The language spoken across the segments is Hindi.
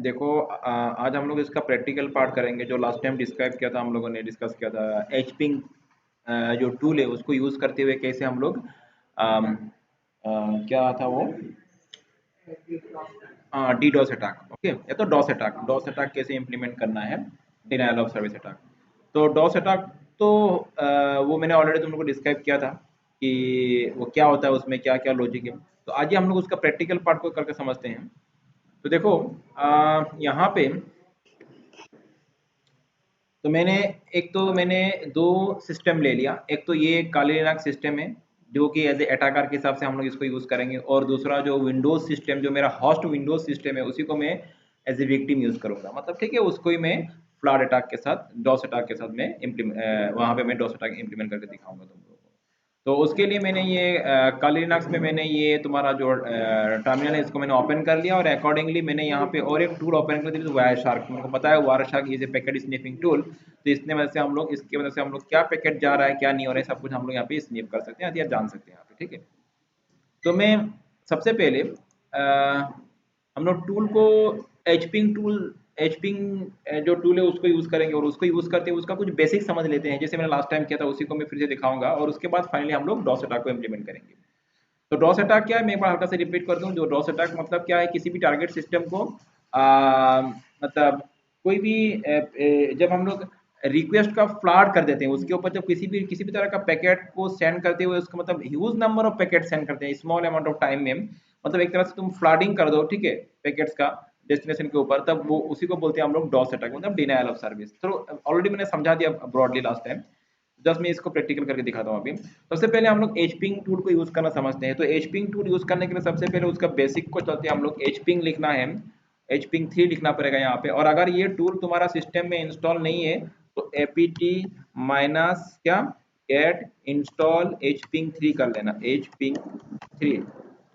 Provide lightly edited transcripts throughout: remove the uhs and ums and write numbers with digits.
देखो आज हम लोग इसका प्रैक्टिकल पार्ट करेंगे जो लास्ट टाइम डिस्क्राइब किया था, हम लोगों ने डिस्कस किया था एचपिंग जो टूल है उसको यूज़ करते हुए कैसे हम लोग क्या था वो डीडोस अटैक, ओके, या तो डॉस अटैक कैसे इम्प्लीमेंट करना है, डिनायल ऑफ सर्विस अटैक। तो डॉस अटैक तो वो मैंने ऑलरेडी तुम लोग को डिस्क्राइब किया था कि वो क्या होता है, उसमें क्या क्या लॉजिक है। तो आज ही हम लोग उसका प्रैक्टिकल पार्ट को करके समझते हैं। तो देखो यहाँ पे तो मैंने दो सिस्टम ले लिया। एक तो ये काली लिनक्स सिस्टम है जो कि एज ए अटैकर के हिसाब से हम लोग इसको यूज़ करेंगे, और दूसरा जो विंडोज़ सिस्टम जो मेरा होस्ट विंडोज़ सिस्टम है उसी को मैं एज ए विक्टिम यूज़ करूँगा, मतलब ठीक है, उसको ही मैं फ्लड अटैक के साथ डॉस अटैक के साथ मैं वहाँ पे मैं डॉस अटैक इम्प्लीमेंट करके दिखाऊंगा तुम लोगों को। तो उसके लिए मैंने ये काली लिनक्स में मैंने ये तुम्हारा जो टर्मिनल है इसको मैंने ओपन कर लिया, और अकॉर्डिंगली मैंने यहाँ पे और एक टूल ओपन कर दिया वायर शार्क। मेरे को पता है wire shark is a packet sniffing tool, तो इसने वजह से हम लोग इसकी वजह से हम लोग क्या पैकेट जा रहा है क्या नहीं हो रहा है सब कुछ हम लोग यहाँ पे स्निप कर सकते हैं या जान सकते हैं यहाँ पे, ठीक है। तो मैं सबसे पहले हम लोग टूल को एचपिंग जो टूल है उसको यूज़ करेंगे, और उसको यूज़ करते हुए उसका कुछ बेसिक समझ लेते हैं जैसे मैंने लास्ट टाइम किया था उसी को मैं फिर से दिखाऊंगा, और उसके बाद फाइनली हम लोग डॉस अटैक को इम्प्लीमेंट करेंगे। तो डॉस अटैक क्या है, मैं एक बार हल्का से रिपीट कर दूं। जो डॉस अटैक मतलब क्या है, किसी भी टारगेट सिस्टम को मतलब कोई भी जब हम लोग रिक्वेस्ट का फ्लॉड कर देते हैं उसके ऊपर, जब किसी भी तरह का पैकेट को सेंड करते हुए उसको मतलब huge number of packet send करते हैं स्मॉल अमाउंट ऑफ टाइम में, मतलब एक तरह से तुम फ्लडिंग कर दो, ठीक है, पैकेट्स का डेस्टिनेशन के ऊपर, तब वो उसी को बोलते हैं हम लोग डॉस अटैक, मतलब डिनायल ऑफ सर्विस। तो ऑलरेडी मैंने समझा दिया ब्रॉडली लास्ट टाइम, जस्ट मैं इसको प्रैक्टिकल करके दिखाता हूँ अभी। सबसे पहले हम लोग एचपिंग टूल को यूज करना समझते हैं। तो एचपिंग टूल यूज करने के लिए सबसे पहले उसका बेसिक को चलते हैं हम लोग, एचपिंग लिखना है, एचपिंग 3 लिखना पड़ेगा यहाँ पे। और अगर ये टूल तुम्हारा सिस्टम में इंस्टॉल नहीं है तो एपीटी माइनस क्या गेट इंस्टॉल एचपिंग 3 कर लेना, एचपिंग 3।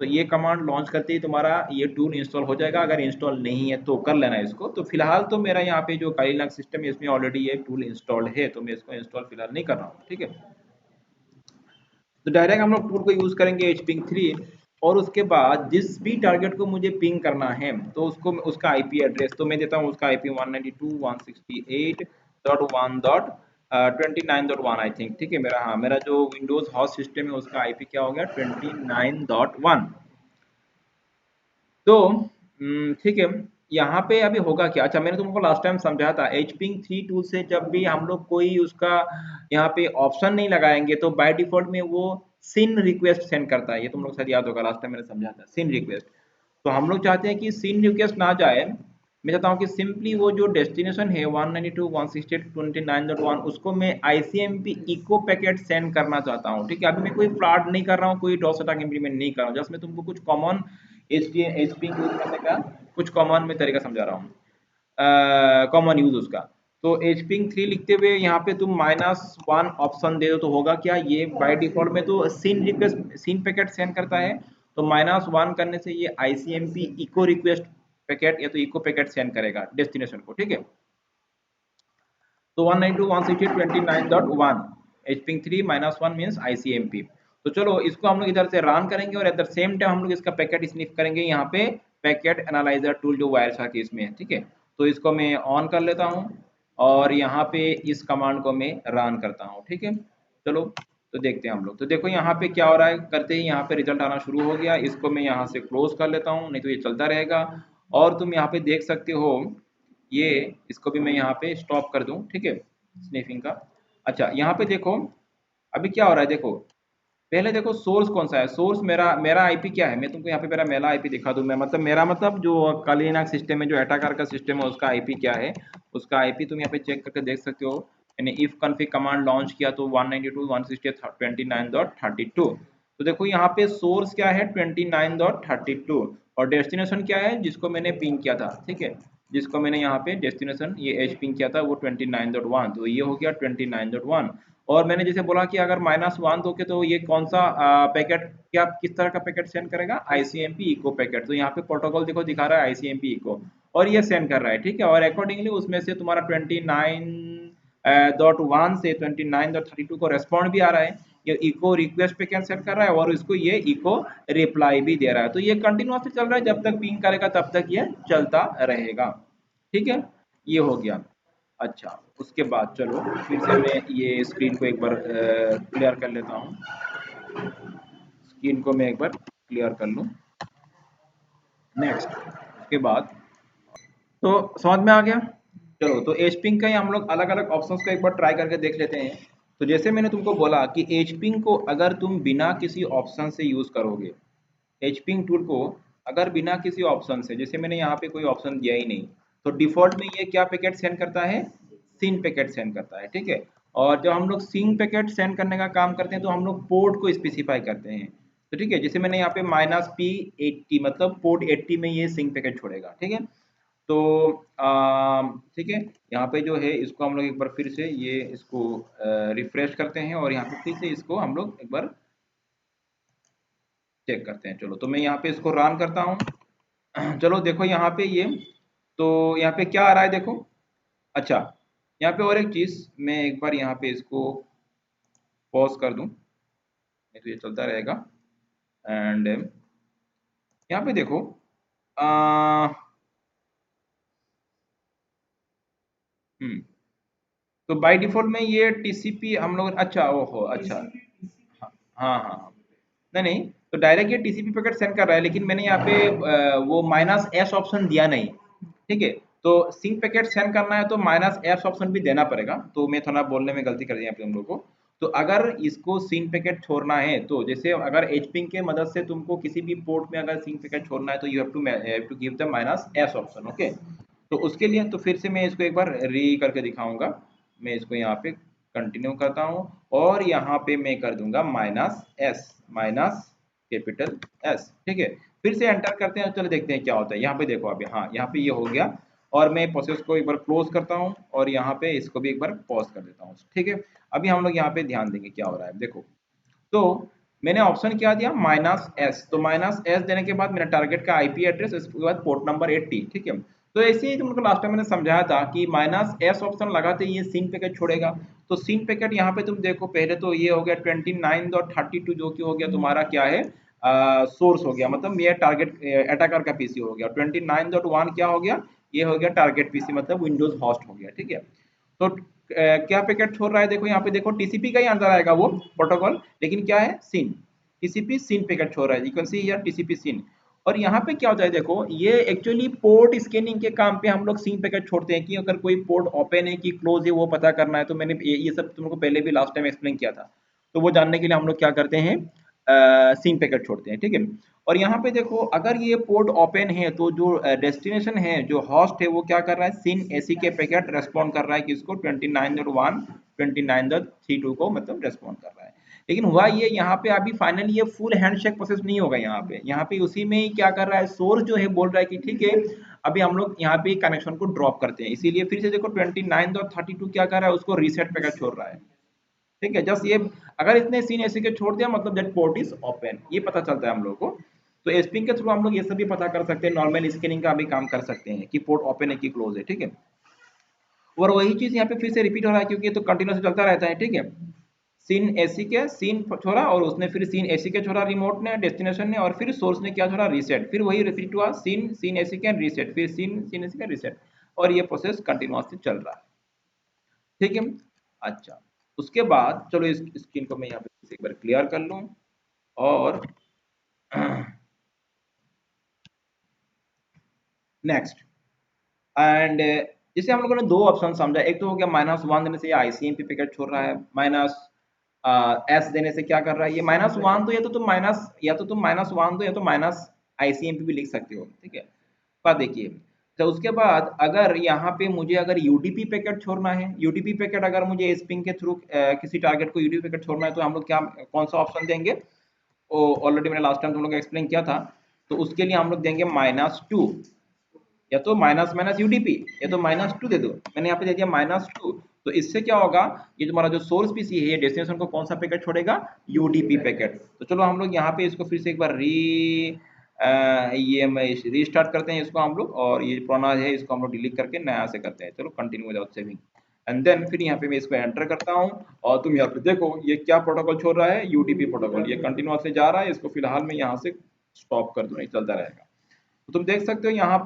तो ये कमांड लॉन्च करते ही तुम्हारा ये टूल इंस्टॉल हो जाएगा। अगर इंस्टॉल नहीं है तो कर लेना इसको। तो फिलहाल तो मेरा यहाँ पे जो काली लिनक्स सिस्टम है इसमें ऑलरेडी ये टूल इंस्टॉल्ड है, तो मैं इसको इंस्टॉल फिलहाल नहीं कर रहा हूँ, ठीक है। तो डायरेक्ट हम लोग टूल को यूज करेंगे एचपिंग 3, और उसके बाद जिस भी टारगेट को मुझे पिंग करना है तो उसको उसका आईपी एड्रेस तो मैं देता हूँ, उसका आईपी 192.168.1.29.1 आई थिंक, ठीक है। मेरा हाँ मेरा जो विंडोज हॉस्ट सिस्टम है उसका आईपी क्या हो गया 29.1। तो ठीक है, यहाँ पे अभी होगा क्या, अच्छा मैंने तुमको लास्ट टाइम समझा था एचपिंग 3 टूल से जब भी हम लोग कोई उसका यहाँ पे ऑप्शन नहीं लगाएंगे तो बाय डिफॉल्ट में वो सिन रिक्वेस्ट सेंड करता है। ये तुम लोग शायद याद होगा, लास्ट टाइम मैंने समझा था सिन रिक्वेस्ट। तो हम लोग चाहते हैं कि सिन रिक्वेस्ट ना जाए, मैं चाहता हूँ कि सिंपली वो जो डेस्टिनेशन है 192.168.29.1 उसको मैं आईसीएमपी इको पैकेट सेंड करना चाहता हूँ, ठीक है। अभी मैं कोई फ्रॉड नहीं कर रहा हूँ, कोई डॉस अटैक इंप्लीमेंट नहीं कर रहा हूँ, जस्ट मैं तुमको कुछ कॉमन एचपी यूज करने का कुछ कॉमन में तरीका समझा रहा हूँ, कॉमन यूज उसका। तो एचपिंग 3 लिखते हुए यहाँ पे तुम -1 ऑप्शन दे दो तो होगा क्या, ये बाय डिफॉल्ट में तो SYN request SYN packet send करता है, तो -1 करने से ये आईसीएमपी इको रिक्वेस्ट पैकेट या तो इको पैकेट सेंड करेगा डेस्टिनेशन को, ठीक है। तो 192.168.29.1 एचपिंग 3 -1 मीन्स आईसीएमपी। तो चलो इसको हम लोग इधर से रन करेंगे, और एट द सेम टाइम हम लोग इसका पैकेट स्निफ करेंगे यहाँ पे पैकेट एनालाइजर टूल जो वायर शार्क इसमें है, ठीक है। तो इसको मैं ऑन कर लेता हूँ, और यहाँ पे इस कमांड को मैं रन करता हूँ, ठीक है। चलो तो देखते हैं हम लोग। तो देखो यहाँ पे क्या हो रहा है, करते ही यहाँ पे रिजल्ट आना शुरू हो गया। इसको मैं यहाँ से क्लोज कर लेता हूँ, नहीं तो ये चलता रहेगा। और तुम यहाँ पे देख सकते हो ये, इसको भी मैं यहाँ पे स्टॉप कर दूं, ठीक है, स्निफिंग का। अच्छा यहाँ पे देखो अभी क्या हो रहा है, देखो पहले देखो सोर्स कौन सा है, सोर्स मेरा मेरा आईपी क्या है, मैं तुमको यहाँ पे मेरा मेला आईपी दिखा दूं। मैं मतलब मेरा मतलब जो काली लिनक्स सिस्टम है जो अटैकर का सिस्टम है उसका आईपी क्या है, उसका आईपी तुम यहाँ पे चेक करके देख सकते हो। मैंने इफ कॉन्फिग कमांड लॉन्च किया तो 192.168.29.32। तो देखो यहाँ पे सोर्स क्या है 29.32, और डेस्टिनेशन क्या है जिसको मैंने पिंग किया था, ठीक है, जिसको मैंने यहाँ पे डेस्टिनेशन ये एच पिंग किया था वो 29.1, तो ये हो गया 29.1। और मैंने जैसे बोला कि अगर -1 दोगे तो ये कौन सा पैकेट, क्या किस तरह का पैकेट सेंड करेगा, आईसीएमपी इको पैकेट। तो यहाँ पे प्रोटोकॉल देखो दिखा रहा है आईसीएमपी इको, और ये सेंड कर रहा है, ठीक है। और अकॉर्डिंगली उसमें से तुम्हारा 29.1 से 29.32 को रेस्पॉन्ड भी आ रहा है। ये इको रिक्वेस्ट पे क्या सेट कर रहा है और इसको ये इको रिप्लाई भी दे रहा है। तो ये कंटिन्यूसली चल रहा है, जब तक पिंग करेगा तब तक ये चलता रहेगा। ठीक है, ये हो गया। अच्छा, उसके बाद चलो फिर से मैं ये स्क्रीन को एक बार क्लियर कर लेता हूँ। स्क्रीन को मैं एक बार क्लियर कर लूँ। नेक्स्ट, उसके बाद तो समझ में आ गया। चलो, तो एचपिंग का ही हम लोग अलग अलग ऑप्शंस को एक बार ट्राई करके देख लेते हैं। तो जैसे मैंने तुमको बोला कि एचपिंग को अगर तुम बिना किसी ऑप्शन से यूज करोगे, एचपिंग टूल को अगर बिना किसी ऑप्शन से, जैसे मैंने यहाँ पे कोई ऑप्शन दिया ही नहीं, तो डिफॉल्ट में ये क्या पैकेट सेंड करता है, सिन पैकेट सेंड करता है। ठीक है, और जब हम लोग सिन पैकेट सेंड करने का काम करते हैं तो हम लोग पोर्ट को स्पेसिफाई करते हैं। तो ठीक है, जैसे मैंने यहाँ पे -P80 मतलब पोर्ट 80 में ये सिंक पैकेट छोड़ेगा। ठीक है, तो ठीक है, यहाँ पे जो है इसको हम लोग एक बार फिर से ये इसको रिफ्रेश करते हैं और यहाँ पे फिर से इसको हम लोग एक बार चेक करते हैं। चलो, तो मैं यहाँ पे इसको रन करता हूँ। चलो देखो यहाँ पे ये, तो यहाँ पे क्या आ रहा है देखो। अच्छा, यहाँ पे और एक चीज, मैं एक बार यहाँ पे इसको पॉज कर दूं, नहीं तो ये चलता रहेगा। एंड यहाँ पे देखो, आ, हम्म तो बाय डिफॉल्ट में ये टीसीपी हम लोग, अच्छा ओहो अच्छा, हाँ हाँ हाँ हाँ। नहीं नहीं, तो डायरेक्ट ये टीसीपी पैकेट सेंड कर रहा है, लेकिन मैंने यहाँ पे वो -S ऑप्शन दिया नहीं। ठीक है, तो सिंक पैकेट सेंड करना है तो -S ऑप्शन भी देना पड़ेगा। तो मैं थोड़ा बोलने में गलती कर दी यहाँ पे तुम लोग को। तो अगर इसको सिंक पैकेट छोड़ना है, तो जैसे अगर एचपिंग के मदद से तुमको किसी भी पोर्ट में अगर सिंक पैकेट छोड़ना है तो you have to give the -S option. Okay, तो उसके लिए तो फिर से मैं इसको एक बार री करके दिखाऊंगा। मैं इसको यहाँ पे कंटिन्यू करता हूँ और यहाँ पे मैं कर दूंगा -S, माइनस कैपिटल एस। ठीक है, फिर से एंटर करते हैं, चलो देखते हैं क्या होता है। यहाँ पे देखो अभी, हाँ यहाँ पे ये हो गया। और मैं प्रोसेस को एक बार क्लोज करता हूँ और यहाँ पे इसको भी एक बार पॉज कर देता हूँ। ठीक है, अभी हम लोग यहाँ पे ध्यान देंगे क्या हो रहा है। देखो, तो मैंने ऑप्शन क्या दिया, -S। तो -S देने के बाद मेरा टारगेट का आईपी एड्रेस, इसके बाद पोर्ट नंबर 80। ठीक है, तो ऐसे ही तुमको लास्ट टाइम मैंने समझाया था कि -S ऑप्शन लगाते ही ये सिन पैकेट छोड़ेगा। तो सिन पैकेट यहाँ पे तुम देखो, पहले तो ये हो गया 29.32, जो कि हो गया तुम्हारा क्या है, सोर्स हो गया, मतलब ये टारगेट अटैकर का पीसी हो गया। 29.1 क्या हो गया, ये हो गया टारगेट पीसी, मतलब विंडोज होस्ट हो गया। ठीक है, तो क्या पैकेट छोड़ रहा है, देखो यहाँ पे देखो टीसीपी का ही आंसर आएगा वो प्रोटोकॉल, लेकिन क्या है, सिन, टीसीपी सिन पैकेट छोड़ रहा है। You can see here TCP SYN. और यहाँ पे क्या होता है देखो, ये एक्चुअली पोर्ट स्कैनिंग के काम पे हम लोग सिन पैकेट छोड़ते हैं कि अगर कोई पोर्ट ओपन है कि क्लोज है वो पता करना है। तो मैंने ये सब तुमको पहले भी लास्ट टाइम एक्सप्लेन किया था। तो वो जानने के लिए हम लोग क्या करते हैं, सिन पैकेट छोड़ते हैं। ठीक है, और यहाँ पे देखो, अगर ये पोर्ट ओपन है तो जो डेस्टिनेशन है, जो होस्ट है, वो क्या कर रहा है, सिन एसी के पैकेट रेस्पॉन्ड कर रहा है किसको, 29.1 29.32 को मतलब रेस्पॉन्ड कर रहा है। लेकिन हुआ ये, यहाँ पे अभी फाइनली ये फुल हैंडशेक प्रोसेस नहीं होगा। यहाँ पे उसी में ही क्या कर रहा है, सोर्स जो है बोल रहा है कि ठीक है, अभी हम लोग यहाँ पे कनेक्शन को ड्रॉप करते हैं। इसीलिए फिर से देखो 29.32 क्या कर रहा है, उसको रीसेट पैकेट छोड़ रहा है। ठीक है, जस्ट ये अगर इसने सीन ऐसे के छोड़ दिया मतलब दैट पोर्ट इज ओपन, ये पता चलता है हम लोग को। तो एसपिंग के थ्रू हम लोग ये सब भी पता कर सकते हैं, नॉर्मल स्कैनिंग का भी काम कर सकते हैं कि पोर्ट ओपन है कि क्लोज है। ठीक है, और वही चीज यहाँ पे फिर से रिपीट हो रहा है क्योंकि ये तो कंटिन्यूस चलता रहता है। ठीक है, सीन एसी के सीन छोड़ा और उसने फिर सीन एसी के छोड़ा, रिमोट ने, डेस्टिनेशन ने, और फिर सोर्स ने क्या छोड़ा, रीसेट। फिर वही रिपीट हुआ, सीन सीन एसी के रीसेट, फिर सीन सीन एसी का रीसेट, और ये प्रोसेस कंटिन्यूसली चल रहा है। ठीक है, अच्छा, उसके बाद चलो इस स्क्रीन को मैं यहाँ पे एक बार क्लियर कर लूँ और नेक्स्ट। एंड जैसे हम लोगों ने दो ऑप्शन समझा, एक तो हो गया -1 देने से ये आईसीएमपी पैकेट छोड़ रहा है, -S देने से क्या कर रहा है, ये -1 तो -1 दो या तो -ICMP भी लिख सकते हो। ठीक है, पर देखिए, तो उसके बाद अगर यहाँ पे मुझे अगर यूडीपी पैकेट छोड़ना है, यूडीपी पैकेट अगर मुझे स्पिंग के थ्रू किसी टारगेट को यूडीपी पैकेट छोड़ना है, तो हम लोग क्या, कौन सा ऑप्शन देंगे, ऑलरेडी मैंने लास्ट टाइम तुम लोग को एक्सप्लेन किया था। तो उसके लिए हम लोग देंगे -2, या तो माइनस माइनस यूडीपी, या तो -2 दे दो। मैंने यहाँ पे दे दिया -2। तो इससे क्या होगा, ये तुम्हारा जो सोर्स पीसी है, ये डेस्टिनेशन को कौन सा पैकेट छोड़ेगा, यूडीपी पैकेट। तो चलो हम लोग यहाँ पे इसको फिर से एक बार ये मैं रीस्टार्ट करते हैं इसको हम लोग, और ये पुराना है इसको हम लोग डिलीट करके नया से करते हैं। चलो continue without saving. And then फिर यहाँ पे मैं इसको एंटर करता हूँ और तुम यहाँ पे देखो ये क्या प्रोटोकॉल छोड़ रहा है, यूडीपी प्रोटोकॉल, ये कंटिन्यूअसली जा रहा है, इसको फिलहाल मैं यहाँ से स्टॉप कर दूँ, चलता रहेगा। तो तुम देख सकते हो यहाँ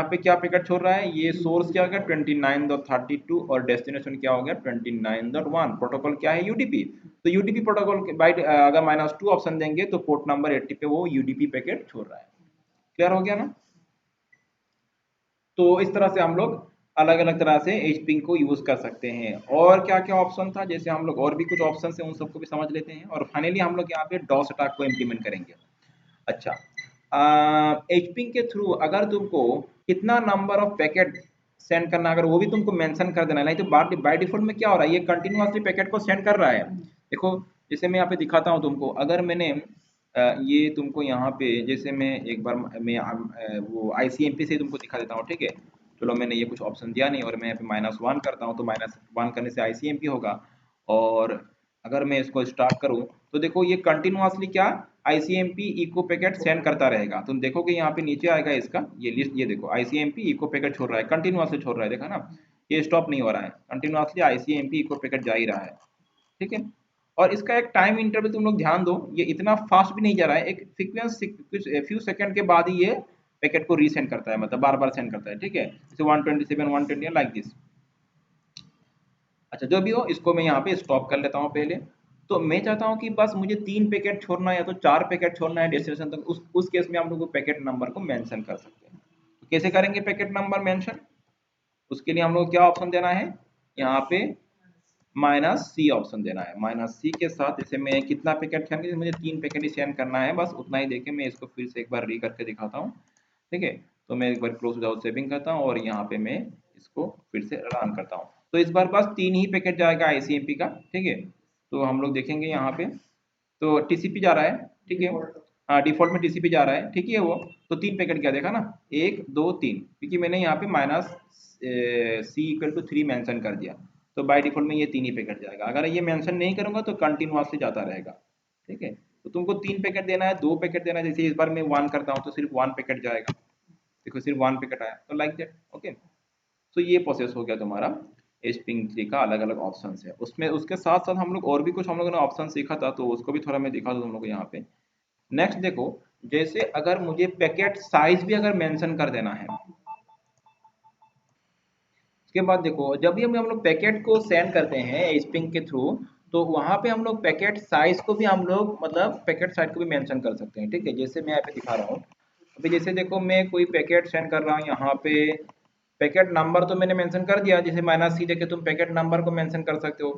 पे क्या पैकेट छोड़ रहा है, ये सोर्स क्या हो गया 29.32 और डेस्टिनेशन क्या हो गया 29.1। प्रोटोकॉल क्या है, यूडीपी। तो यूडीपी प्रोटोकॉल बाइट अगर -2 ऑप्शन देंगे तो पोर्ट नंबर 80 पे वो यूडीपी पैकेट छोड़ रहा है। क्लियर हो गया ना। तो इस तरह से हम लोग अलग अलग तरह से एचपिंग को यूज कर सकते हैं। और क्या क्या ऑप्शन था, जैसे हम लोग और भी कुछ ऑप्शन है उन सबको भी समझ लेते हैं और फाइनली हम लोग यहाँ पे डॉस अटैक को इम्प्लीमेंट करेंगे। अच्छा, एचपिंग के थ्रू अगर तुमको कितना नंबर ऑफ पैकेट सेंड करना, अगर वो भी तुमको मेंशन कर देना, नहीं तो बाय डिफॉल्ट में क्या हो रहा है, ये कंटिन्यूअसली पैकेट को सेंड कर रहा है। देखो जैसे मैं यहाँ पे दिखाता हूँ तुमको, अगर मैंने ये तुमको यहाँ पे जैसे मैं एक बार मैं वो आईसीएमपी से तुमको दिखा देता हूँ, ठीक है। चलो मैंने ये कुछ ऑप्शन दिया नहीं और मैं यहाँ पे -1 करता हूँ, तो -1 करने से आईसीएमपी होगा। और अगर मैं इसको स्टार्ट करूँ तो देखो ये कंटिन्यूअसली क्या आईसीएमपी इको पैकेट सेंड करता रहेगा। तुम देखोगे यहाँ पे नीचे आएगा इसका ये लिस्ट, ये देखो आईसीएमपी इको पैकेट छोड़ रहा है, कंटिन्यूअसली छोड़ रहा है, देखा ना, ये स्टॉप नहीं हो रहा है, कंटिन्यूअसली आईसीएमपी इको पैकेट जा ही रहा है, ठीक है। और इसका एक टाइम इंटरवल तुम लोग ध्यान दो, ये इतना फास्ट भी नहीं जा रहा है, एक सीक्वेंस कुछ फ्यू सेकंड के बाद ही ये पैकेट को रीसेंड करता है, मतलब बार बार सेंड करता है, ठीक है। जैसे 127 120 लाइक दिस। अच्छा जो भी हो, इसको मैं यहाँ पे स्टॉप कर लेता हूँ पहले। तो मैं चाहता हूँ कि बस मुझे 3 पैकेट छोड़ना है या तो 4 पैकेट छोड़ना है डेस्टिनेशन तक, उस केस में हम लोग पैकेट नंबर को मेंशन कर सकते हैं। तो कैसे करेंगे पैकेट नंबर मेंशन, उसके लिए हम लोग क्या ऑप्शन देना है, यहाँ पे -C ऑप्शन देना है। -C के साथ जैसे मैं कितना पैकेट सेंड, मुझे 3 पैकेट ही सेंड करना है, बस उतना ही देके मैं इसको फिर से एक बार री करके दिखाता हूँ, ठीक है। तो मैं एक बार क्लोज विदाउट सेविंग करता हूँ और यहाँ पे मैं इसको फिर से रन करता हूँ। तो इस बार बस 3 ही पैकेट जाएगा आईसीएमपी का, ठीक है। तो हम लोग देखेंगे यहाँ पे तो टीसीपी जा रहा है, ठीक है। हाँ डिफॉल्ट में टीसीपी जा रहा है, ठीक है वो। तो 3 पैकेट क्या देखा ना, 1 2 3, क्योंकि मैंने यहाँ पे -C=3 मेंशन कर दिया, तो बाय डिफॉल्ट में ये 3 ही पैकेट जाएगा। अगर ये मेंशन नहीं करूंगा तो कंटिन्यूअसली जाता रहेगा, ठीक है। तो तुमको 3 पैकेट देना है, 2 पैकेट देना है, जैसे इस बार मैं 1 करता हूँ तो सिर्फ 1 पैकेट जाएगा, देखो सिर्फ 1 पैकेट आया, तो लाइक दैट, ओके। तो ये प्रोसेस हो गया तुम्हारा एचपिंग 3 का अलग अलग ऑप्शन है उसमें। उसके साथ साथ हम लोग और भी कुछ हम लोगों ने ऑप्शन सीखा था, तो उसको भी थोड़ा मैं दिखा दूँ तुम लोग को यहाँ पे। नेक्स्ट देखो, जैसे अगर मुझे पैकेट साइज भी अगर मेंशन कर देना है, उसके बाद देखो जब भी हम लोग पैकेट को सेंड करते हैं एचपिंग के थ्रू, तो वहां पे हम लोग पैकेट साइज को भी हम लोग मतलब पैकेट साइज को भी मेंशन कर सकते हैं, ठीक है। जैसे मैं यहाँ पे दिखा रहा हूँ, अभी जैसे देखो मैं कोई पैकेट सेंड कर रहा हूँ, यहाँ पे पैकेट नंबर तो मैंने मेंशन कर दिया, जैसे -C देके तुम पैकेट नंबर को मेंशन कर सकते हो।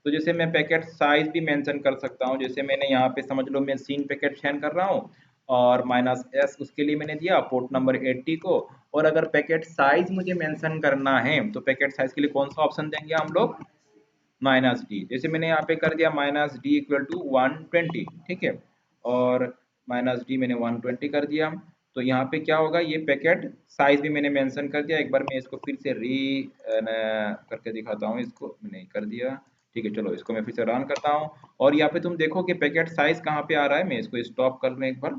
तो जैसे मैं पैकेट साइज भी मेंशन कर सकता हूँ, जैसे मैंने यहाँ पे समझ लो मैं 3 पैकेट सेंड कर रहा हूँ और -S उसके लिए मैंने दिया पोर्ट नंबर 80 को। और अगर पैकेट साइज मुझे मेंशन करना है तो पैकेट साइज के लिए कौन सा ऑप्शन देंगे हम लोग, -D। जैसे मैंने यहाँ पे कर दिया -D = 120, ठीक है। और -D मैंने 120 कर दिया, तो यहाँ पे क्या होगा, ये पैकेट साइज भी मैंने मेंशन कर दिया। एक बार मैं इसको फिर से करके दिखाता हूँ, इसको मैंने कर दिया, ठीक है। चलो इसको मैं फिर से रन करता हूँ और यहाँ पे तुम देखो कि पैकेट साइज कहाँ पे आ रहा है। मैं इसको स्टॉप कर लूँ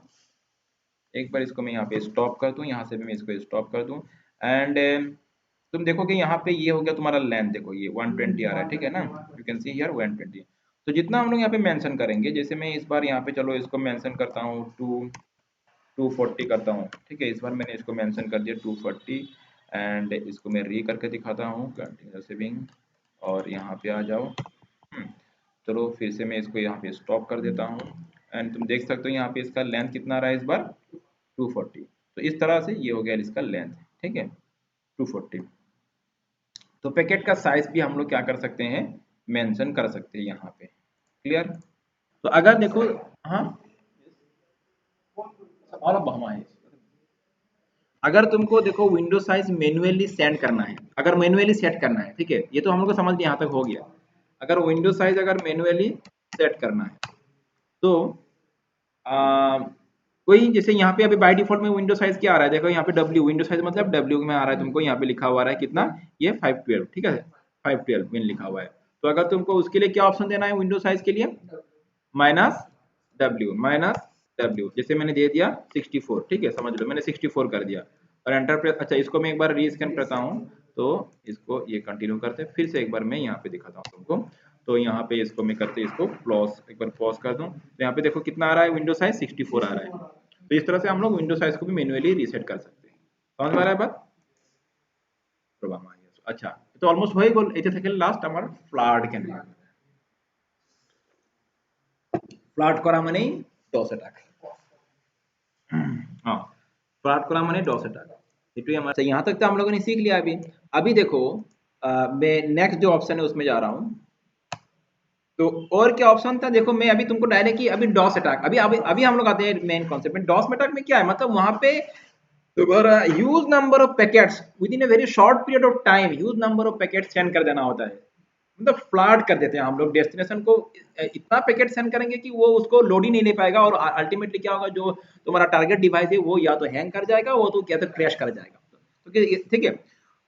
एक बार इसको मैं यहाँ पे स्टॉप कर दूँ, यहाँ से भी मैं इसको स्टॉप कर दूँ। एंड तुम देखोगे यहाँ पे ये हो गया तुम्हारा लेंथ, देखो ये 120 आ रहा है, ठीक है ना, यू कैन सी हियर 120। तो जितना हम लोग यहाँ पे मेंशन करेंगे, जैसे मैं इस बार यहाँ पे चलो इसको मेंशन करता हूँ 240 करता हूँ, ठीक है। इस बार मैंने इसको मेंशन कर दिया 240 एंड इसको मैं री करके दिखाता हूँ, कंटिन्यू सेविंग और यहाँ पे आ जाओ। चलो फिर से मैं इसको यहाँ पे स्टॉप कर देता हूँ एंड तुम देख सकते हो यहाँ पे इसका लेंथ कितना आ रहा है इस बार 240। तो इस तरह से ये हो गया इसका लेंथ, ठीक है 240। तो पैकेट का साइज भी हम लोग क्या कर सकते हैं, मेंशन कर सकते हैं यहाँ पे। क्लियर। तो अगर देखो, हाँ और अब हम आए, अगर तुमको देखो विंडो साइज मैन्युअली सेंड करना है, अगर मैन्युअली सेट करना है, ठीक है, ये तो हम लोग को समझ यहाँ तक हो गया। अगर विंडो साइज अगर मैन्युअली सेट करना है तो कोई जैसे यहाँ पे अभी बाय डिफॉल्ट में विंडो साइज क्या आ रहा है, देखो यहाँ पे W विंडो साइज मतलब W में आ रहा है, तुमको यहाँ पे लिखा हुआ है कितना, ये 512, ठीक है 512 विन लिखा हुआ है। तो अगर तुमको उसके लिए क्या ऑप्शन देना है विंडो साइज के लिए, -W जैसे मैंने दे दिया 64, ठीक है, समझ लो मैंने 64 कर दिया और एंटर प्रेस। अच्छा इसको मैं एक बार रीस्कैन करता हूँ, तो इसको ये कंटिन्यू करते हैं, फिर से एक बार मैं यहाँ पे दिखाता हूँ तुमको। तो यहाँ पे इसको मैं करते इसको क्लोज, एक बार पॉज कर दूं, तो यहाँ पे देखो कितना आ रहा है, विंडो साइज 64 आ रहा है। तो इस तरह से हम लोग विंडो साइज को भी मैन्युअली रीसेट कर सकते हैं। समझ में आ रहा है बात? अच्छा, तो অলমোস্ট হয়ে গেল। এটা থেকে লাস্ট আমার ফ্লাড ক্যান্ডিডেট। ফ্লাড করা মানেই ডস অ্যাটাক। हाँ, फ्लड करा माने डॉस अटैक। इतु हमारा तो यहाँ तक तो हम लोगों ने सीख लिया। अभी अभी देखो मैं नेक्स्ट जो ऑप्शन है उसमें जा रहा हूँ। तो और क्या ऑप्शन था देखो, मैं अभी तुमको डायरेक्ट ही अभी डॉस अटैक, अभी अभी अभी हम लोग आते हैं मेन कॉन्सेप्ट में। डॉस अटैक में क्या है, मतलब वहां पे तुम्हारा huge number of packets with in a very short period of time, huge number of packets send कर देना होता है। मतलब फ्लड कर देते हैं हम लोग डेस्टिनेशन को, इतना पैकेट सेंड करेंगे कि वो उसको लोड ही नहीं ले पाएगा, और अल्टीमेटली क्या होगा, जो तुम्हारा टारगेट डिवाइस है वो या तो हैंग कर जाएगा, वो तो क्या तो क्रैश कर जाएगा। तो ठीक है,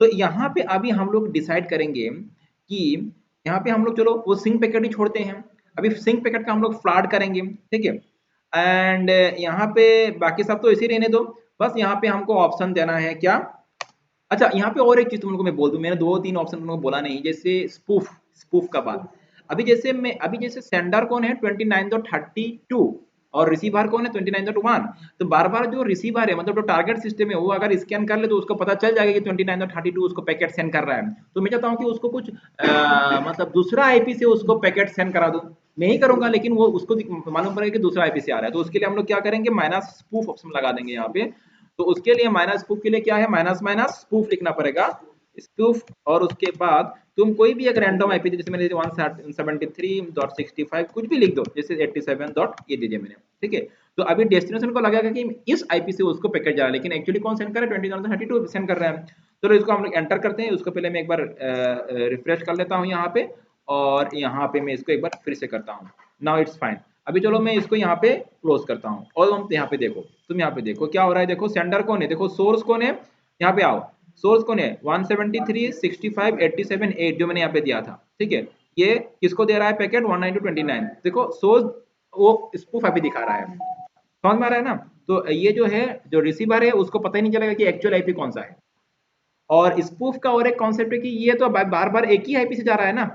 तो यहाँ पे अभी हम लोग डिसाइड करेंगे कि यहाँ पे हम लोग चलो वो सिंक पैकेट ही छोड़ते हैं, अभी सिंक पैकेट का हम लोग फ्लड करेंगे, ठीक है। एंड यहाँ पे बाकी सब तो इसी रहने दो, बस यहाँ पे हमको ऑप्शन देना है क्या। अच्छा, यहाँ पे और एक चीज तुम लोगों को मैं बोल दूं, मैंने 2-3 ऑप्शन तुम लोगों को बोला नहीं, जैसे स्पूफ, स्पूफ का बात। अभी जैसे सेंडर कौन है 29.32 और रिसीवर कौन है 29.1। तो बार बार जो रिसीवर है, मतलब जो टारगेट सिस्टम है, वो अगर स्कैन कर ले तो उसको पता चल जाएगा कि 29.32 उसको पैकेट सेंड कर रहा है। तो मैं चाहता हूँ कि उसको कुछ मतलब दूसरा आईपी से उसको पैकेट सेंड करा दूं। मैं ही करूंगा, लेकिन वो उसको मालूम पड़ेगा कि दूसरा आईपी से आ रहा है। तो उसके लिए हम लोग क्या करेंगे, माइनस स्पूफ ऑप्शन लगा देंगे यहाँ पे। तो उसके लिए माइनस स्पूफ के लिए क्या है, माइनस माइनस स्पूफ लिखना पड़ेगा, स्पूफ। और उसके बाद तुम कोई भी एक रैंडम आईपी, जैसे मैंने 173.65 कुछ भी लिख दो, जैसे 87 डॉट ये दीजिए मैंने, ठीक है। तो अभी डेस्टिनेशन को लगेगा कि इस आईपी से उसको पैकेट जा रहा है, लेकिन एक्चुअली कौन सेंड कर रहा है, 2032 सेंड कर रहा है। चलो इसको हम लोग एंटर करते हैं। उसको पहले मैं एक बार रिफ्रेश कर लेता हूँ यहाँ पे, और यहाँ पे मैं इसको एक बार फिर से करता हूँ। Now it's fine. अभी चलो मैं इसको यहाँ पे क्लोज करता हूँ, और हम यहाँ पे देखो, तुम यहाँ पे देखो क्या हो रहा है। देखो सेंडर कौन है, देखो सोर्स कौन है, यहाँ पे आओ। सोर्स कौन है 173, 65, 87, 8 जो मैंने यहाँ पे दिया था, ठीक है। ये किसको दे रहा है पैकेट 192.29। देखो सोर्स वो स्पूफ अभी दिखा रहा है, समझ में आ रहा है ना। तो ये जो है, जो रिसीवर है, उसको पता ही नहीं चलेगा कि एक्चुअल आईपी कौन सा है। और स्पूफ का और एक कॉन्सेप्ट है कि ये तो बार बार एक ही आईपी से जा रहा है ना।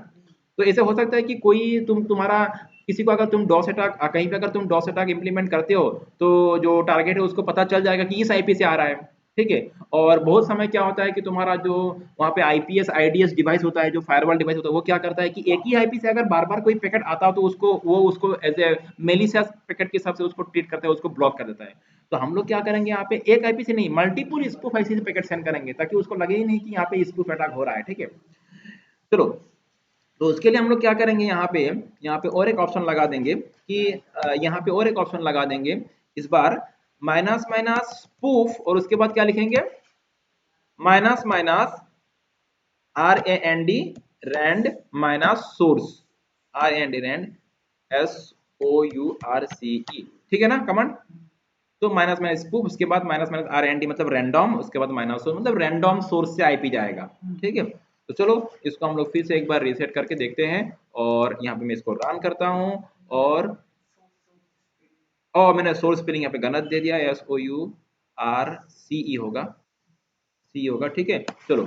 तो ऐसे हो सकता है कि कोई तुम्हारा किसी को अगर तुम डॉस अटैक कहीं पे अगर तुम डॉस अटैक इंप्लीमेंट करते हो, तो जो टारगेट है उसको पता चल जाएगा कि इस आईपी से आ रहा है, ठीक है। और बहुत समय क्या होता है कि तुम्हारा जो वहाँ पे आईपीएस आईडीएस डिवाइस होता है, जो फायरवॉल डिवाइस होता है, वो क्या करता है कि एक ही आईपी से अगर बार बार कोई पैकेट आता हो तो उसको एज ए मेलिशियस पैकेट के हिसाब से उसको ट्रीट करता है, उसको ब्लॉक कर देता है। तो हम लोग क्या करेंगे, यहाँ पे एक आईपी से नहीं, मल्टीपल स्पूफ आईपी से पैकेट सेंड करेंगे, ताकि उसको लगे ही नहीं कि यहाँ पे स्पूफ अटैक हो रहा है, ठीक है। चलो, तो उसके लिए हम लोग क्या करेंगे, यहाँ पे और एक ऑप्शन लगा देंगे कि यहाँ पे और एक ऑप्शन लगा देंगे इस बार, माइनस माइनस स्पूफ, और उसके बाद क्या लिखेंगे, minus minus RAND rand minus source, RAND rand SOURCE, ठीक है ना कमांड। तो माइनस माइनस स्पूफ, उसके बाद माइनस माइनस RAND मतलब रैंडम, उसके बाद माइनस सोर्स मतलब रैंडम सोर्स से आईपी जाएगा, ठीक है। तो चलो इसको हम लोग फिर से एक बार रीसेट करके देखते हैं, और यहाँ पे मैं इसको रन करता हूँ। और मैंने सोर्स स्पेलिंग यहाँ पे गलत दे दिया, SOURCE होगा, सी होगा, ठीक है। चलो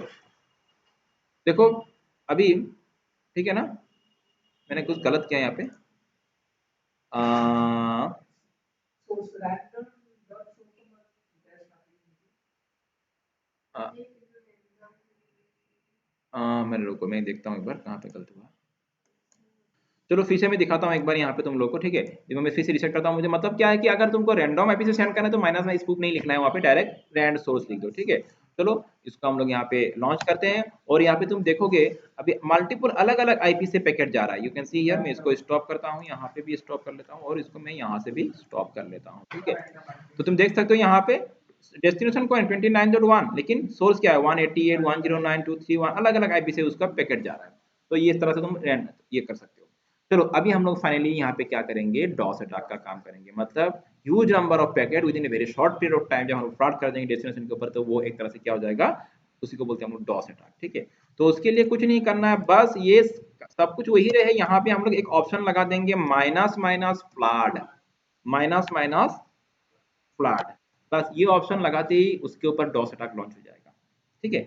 देखो अभी, ठीक है ना, मैंने कुछ गलत किया यहाँ पे। मैंने रुको, मैं देखता हूँ एक बार कहाँ पे गलत हुआ। चलो फिर से मैं दिखाता हूँ एक बार यहाँ पे तुम लोग को, ठीक है। देखो मैं फिर से रिसेट करता हूँ। मुझे मतलब क्या है कि अगर तुमको रैंडम आईपी से सेंड करना है तो माइनस में स्पूफ नहीं लिखना है, वहाँ पे डायरेक्ट रैंड सोर्स लिख दो, ठीक है। चलो इसको हम लोग यहाँ पे लॉन्च करते हैं, और यहाँ पे तुम देखोगे अभी मल्टीपल अलग अलग आईपी से पैकेट जा रहा है। यू कैन सी हियर, मैं इसको स्टॉप करता हूँ, यहाँ पे भी स्टॉप कर लेता हूँ, और इसको मैं यहाँ से भी स्टॉप कर लेता हूँ, ठीक है। तो तुम देख सकते हो यहाँ पे डेस्टिनेशन कौन है 29.1, लेकिन सोर्स क्या है 188, 109, 231, अलग अलग आईपी से उसका पैकेट जा रहा है। तो ये इस तरह से तुम ये कर सकते हो। चलो अभी हम लोग फाइनली यहाँ पे क्या करेंगे, डॉस अटैक का काम करेंगे, मतलब huge number of packet with in a very short period of time जब हम फ्रॉड कर देंगे डेस्टिनेशन के ऊपर, तो वो एक तरह से क्या हो जाएगा, उसी को बोलते हैं हम लोग डॉस अटैक, ठीक है। तो उसके लिए कुछ नहीं करना है, बस ये सब कुछ वही रहे। यहाँ पे हम लोग एक ऑप्शन लगा देंगे minus minus flood, minus minus flood, बस ये ऑप्शन लगाते ही उसके ऊपर डॉस अटैक लॉन्च हो जाएगा, ठीक है।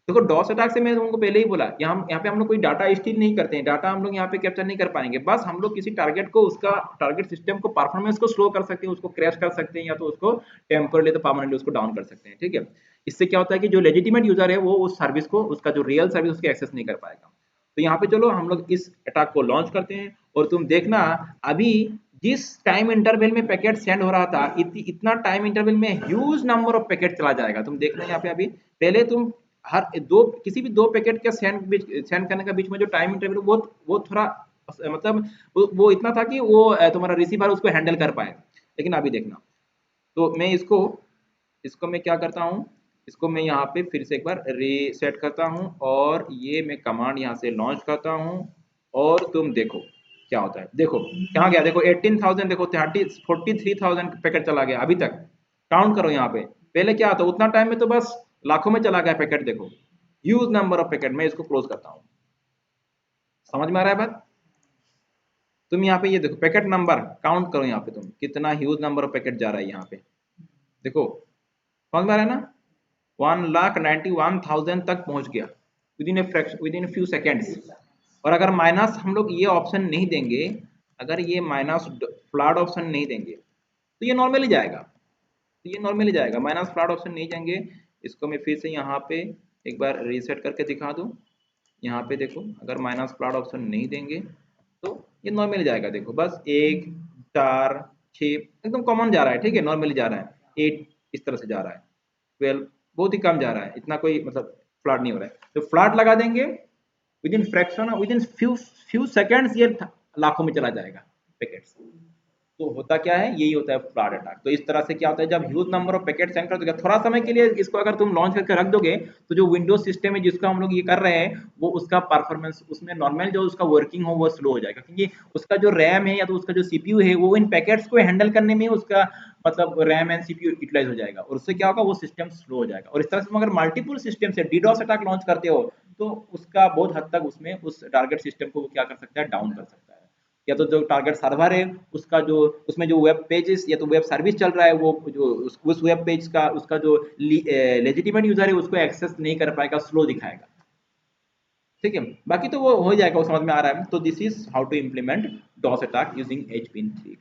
देखो डॉस अटैक से मैं तुमको पहले ही बोला, यहाँ पे हम लोग कोई डाटा स्टील नहीं करते हैं, डाटा हम लोग यहाँ पे कैप्चर नहीं कर पाएंगे, बस हम लोग किसी टारगेट को, उसका टारगेट सिस्टम को, परफॉर्मेंस को स्लो कर सकते हैं, उसको क्रैश कर सकते हैं, या तो उसको टेम्परली तो परमानेंटली उसको डाउन कर सकते हैं, ठीक है। इससे क्या होता है कि जो लेजिटिमेट यूजर है वो उस सर्विस को, उसका जो रियल सर्विस उसकी एक्सेस नहीं कर पाएगा। तो यहाँ पे चलो हम लोग इस अटैक को लॉन्च करते हैं, और तुम देखना अभी जिस टाइम इंटरवल में पैकेट सेंड हो रहा था, इतना टाइम इंटरवल में ह्यूज नंबर ऑफ पैकेट चला जाएगा। तुम देखना यहाँ पे अभी, पहले तुम हर दो, किसी भी दो पैकेट के सेंड करने का बीच में जो टाइम इंटरवल वो थोड़ा मतलब वो इतना था कि वो तुम्हारा रिसीवर उसको हैंडल कर पाए। लेकिन अभी देखना, तो मैं इसको इसको मैं क्या करता हूँ, इसको मैं यहाँ पे फिर से एक बार रीसेट करता हूँ, और ये मैं कमांड यहाँ से लॉन्च करता हूँ, और तुम देखो क्या होता है। देखो कहाँ गया, देखो 18,000, देखो 43,000 पैकेट चला गया अभी तक। काउंट करो यहाँ पे, पहले क्या था, उतना टाइम में तो बस लाखों में चला गया पैकेट। देखो ह्यूज नंबर ऑफ पैकेट। मैं इसको क्लोज करता हूँ। समझ में आ रहा है बात? तुम यहाँ पे ये देखो पैकेट नंबर काउंट करो, यहाँ पे तुम कितना ह्यूज नंबर ऑफ पैकेट जा रहा है यहाँ पे। देखो समझ में आ रहा है ना, 1,91,000 तक पहुंच गया विद इन फ्यू सेकेंड्स। और अगर माइनस हम लोग ये ऑप्शन नहीं देंगे, अगर ये माइनस फ्लड ऑप्शन नहीं देंगे, तो ये नॉर्मली जाएगा, तो ये नॉर्मली जाएगा, माइनस फ्लड ऑप्शन नहीं देंगे। इसको मैं फिर से यहाँ पे एक बार रीसेट करके दिखा दूँ। यहाँ पे देखो अगर माइनस प्लॉट ऑप्शन नहीं देंगे तो ये नॉर्मली जाएगा। देखो बस 1 4 6 एकदम कॉमन जा रहा है, ठीक है, नॉर्मली जा रहा है। 8 इस तरह से जा रहा है। 12 बहुत ही कम जा रहा है, इतना कोई मतलब फ्लड नहीं हो रहा है। तो फ्लड लगा देंगे, with in fraction, with in few seconds ये लाखों में चला जाएगा पैकेट्स। तो होता क्या है, यही होता है फ्लड अटैक। तो इस तरह से क्या होता है, जब huge number of packet send कर दोगे, थोड़ा समय के लिए इसको अगर तुम लॉन्च करके रख दोगे, तो जो विंडोज सिस्टम है जिसका हम लोग ये कर रहे हैं, वो उसका परफॉर्मेंस, उसमें नॉर्मल जो उसका वर्किंग हो वो स्लो हो जाएगा, क्योंकि उसका जो रैम है या तो उसका जो सीपीयू है वो इन पैकेट्स को हैंडल करने में उसका मतलब रैम एंड सीपीयू यूटिलाइज हो जाएगा, और उससे क्या होगा, वो सिस्टम स्लो हो जाएगा। और इस तरह से तुम अगर मल्टीपल सिस्टम से डीडोस अटैक लॉन्च करते हो, तो उसका बहुत हद तक उसमें उस टारगेट सिस्टम को क्या कर सकता है, डाउन कर सकता है। या तो जो टारगेट सर्वर है उसका जो, उसमें जो वेब पेजेस या तो वेब सर्विस चल रहा है, वो जो उस वेब पेज का उसका जो लेजिटिमेट यूजर है उसको एक्सेस नहीं कर पाएगा, स्लो दिखाएगा, ठीक है। बाकी तो वो हो जाएगा, वो समझ में आ रहा है। तो this is how to implement DoS attack using HPin3।